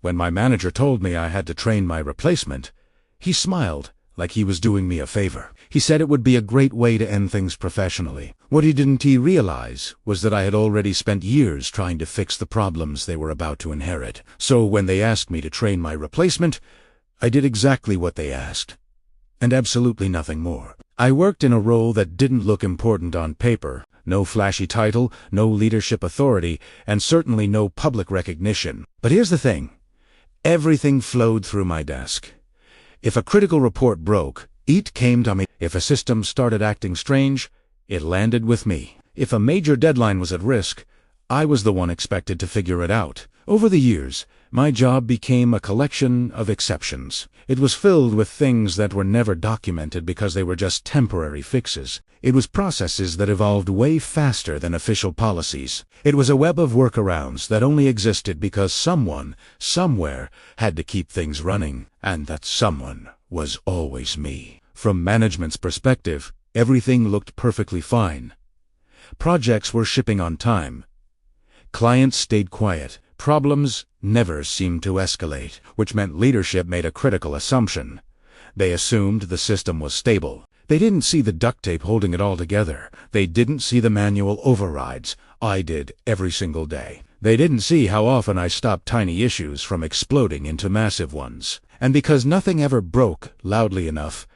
When my manager told me I had to train my replacement, he smiled like he was doing me a favor. He said it would be a great way to end things professionally. What he didn't realize was that I had already spent years trying to fix the problems they were about to inherit. So when they asked me to train my replacement, I did exactly what they asked, and absolutely nothing more. I worked in a role that didn't look important on paper. No flashy title, no leadership authority, and certainly no public recognition. But here's the thing. Everything flowed through my desk. If a critical report broke, it came to me. If a system started acting strange, it landed with me. If a major deadline was at risk, I was the one expected to figure it out. Over the years, my job became a collection of exceptions. It was filled with things that were never documented because they were just temporary fixes. It was processes that evolved way faster than official policies. It was a web of workarounds that only existed because someone, somewhere, had to keep things running. And that someone was always me. From management's perspective, everything looked perfectly fine. Projects were shipping on time. Clients stayed quiet. Problems never seemed to escalate, which meant leadership made a critical assumption. They assumed the system was stable. They didn't see the duct tape holding it all together. They didn't see the manual overrides. I did every single day. They didn't see how often I stopped tiny issues from exploding into massive ones. And because nothing ever broke loudly enough,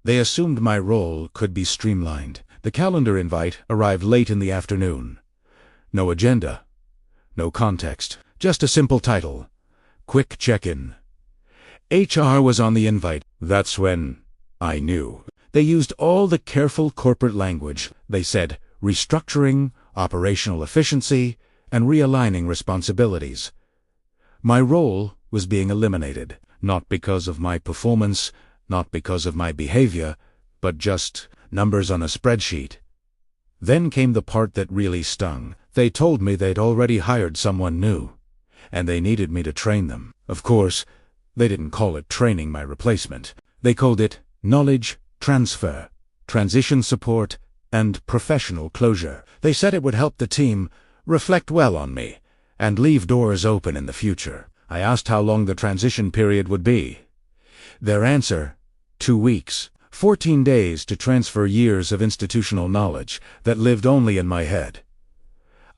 they assumed my role could be streamlined. The calendar invite arrived late in the afternoon. No agenda. No context. Just a simple title. Quick check-in. HR was on the invite. That's when I knew. They used all the careful corporate language. They said restructuring, operational efficiency, and realigning responsibilities. My role was being eliminated, not because of my performance, not because of my behavior, but just numbers on a spreadsheet. Then came the part that really stung. They told me they'd already hired someone new, and they needed me to train them. Of course, they didn't call it training my replacement. They called it knowledge transfer, transition support, and professional closure. They said it would help the team reflect well on me and leave doors open in the future. I asked how long the transition period would be. Their answer, 2 weeks, 14 days to transfer years of institutional knowledge that lived only in my head.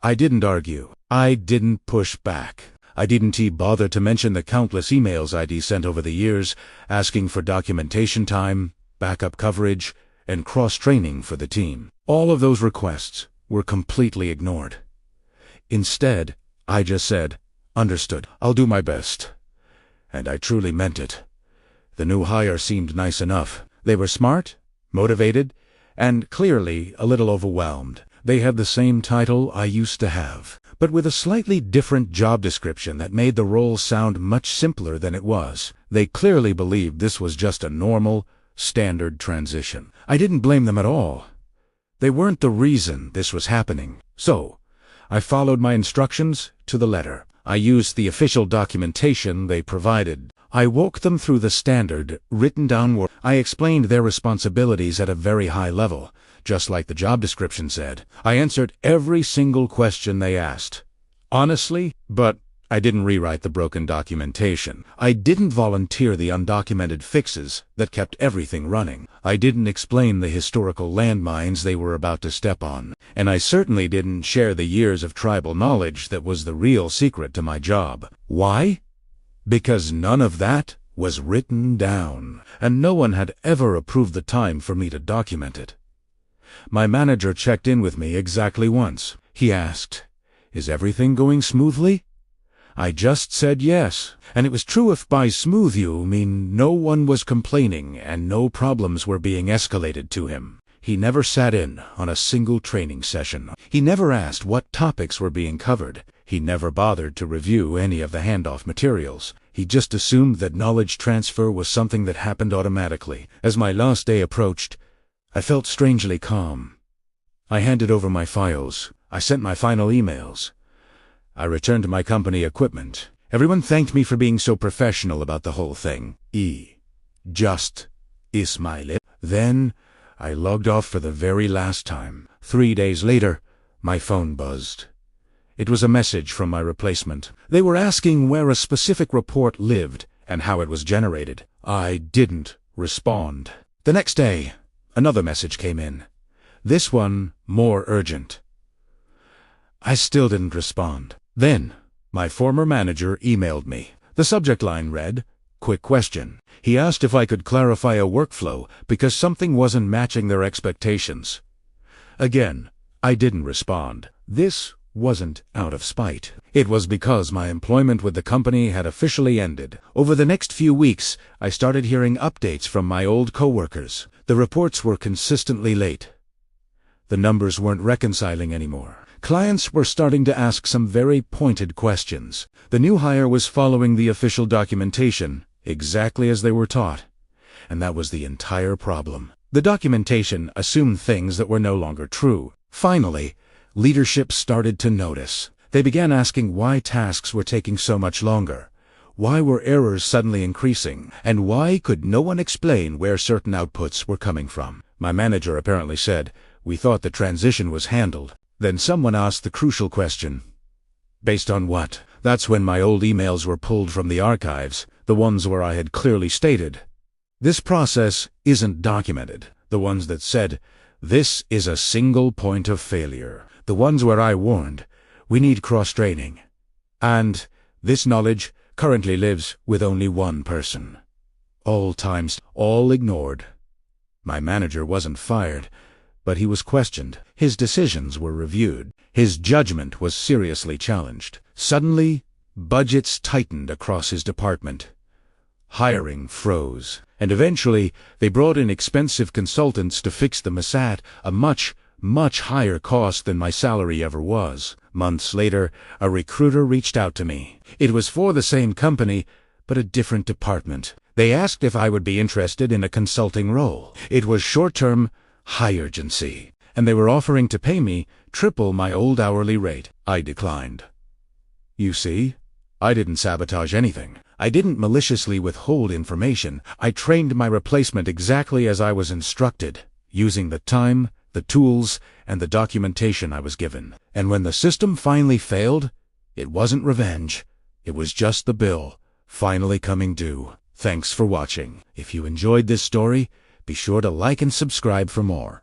I didn't argue. I didn't push back. I didn't bother to mention the countless emails I'd sent over the years, asking for documentation time, backup coverage, and cross-training for the team. All of those requests were completely ignored. Instead, I just said, "Understood. I'll do my best." And I truly meant it. The new hire seemed nice enough. They were smart, motivated, and clearly a little overwhelmed. They had the same title I used to have, but with a slightly different job description that made the role sound much simpler than it was. They clearly believed this was just a normal, standard transition. I didn't blame them at all. They weren't the reason this was happening. So, I followed my instructions to the letter. I used the official documentation they provided. I walked them through the standard, written-down work. I explained their responsibilities at a very high level, just like the job description said. I answered every single question they asked. Honestly, but I didn't rewrite the broken documentation. I didn't volunteer the undocumented fixes that kept everything running. I didn't explain the historical landmines they were about to step on. And I certainly didn't share the years of tribal knowledge that was the real secret to my job. Why? Because none of that was written down, and no one had ever approved the time for me to document it. My manager checked in with me exactly once. He asked, "Is everything going smoothly?" I just said yes, and it was true if by smooth you mean no one was complaining and no problems were being escalated to him. He never sat in on a single training session. He never asked what topics were being covered. He never bothered to review any of the handoff materials. He just assumed that knowledge transfer was something that happened automatically. As my last day approached, I felt strangely calm. I handed over my files. I sent my final emails. I returned to my company equipment. Everyone thanked me for being so professional about the whole thing. Just Ismail. Then I logged off for the very last time. 3 days later, my phone buzzed. It was a message from my replacement. They were asking where a specific report lived and how it was generated. I didn't respond. The next day, another message came in. This one more urgent. I still didn't respond. Then, my former manager emailed me. The subject line read, "Quick question." He asked if I could clarify a workflow because something wasn't matching their expectations. Again, I didn't respond. This wasn't out of spite. It was because my employment with the company had officially ended. Over the next few weeks, I started hearing updates from my old coworkers. The reports were consistently late. The numbers weren't reconciling anymore. Clients were starting to ask some very pointed questions. The new hire was following the official documentation, exactly as they were taught. And that was the entire problem. The documentation assumed things that were no longer true. Finally, leadership started to notice. They began asking why tasks were taking so much longer. Why were errors suddenly increasing? And why could no one explain where certain outputs were coming from? My manager apparently said, "We thought the transition was handled." Then someone asked the crucial question. Based on what? That's when my old emails were pulled from the archives, the ones where I had clearly stated, "This process isn't documented." The ones that said, "This is a single point of failure." The ones where I warned, "We need cross-training." And this knowledge currently lives with only one person. All times, all ignored. My manager wasn't fired, but he was questioned. His decisions were reviewed. His judgment was seriously challenged. Suddenly, budgets tightened across his department. Hiring froze. And eventually, they brought in expensive consultants to fix the mess at a much higher cost than my salary ever was. Months later, a recruiter reached out to me. It was for the same company, but a different department. They asked if I would be interested in a consulting role. It was short-term, high urgency, and they were offering to pay me triple my old hourly rate. I declined. You see, I didn't sabotage anything. I didn't maliciously withhold information. I trained my replacement exactly as I was instructed, using the time, the tools, and the documentation I was given. And when the system finally failed, it wasn't revenge. It was just the bill, finally coming due. Thanks for watching. If you enjoyed this story, be sure to like and subscribe for more.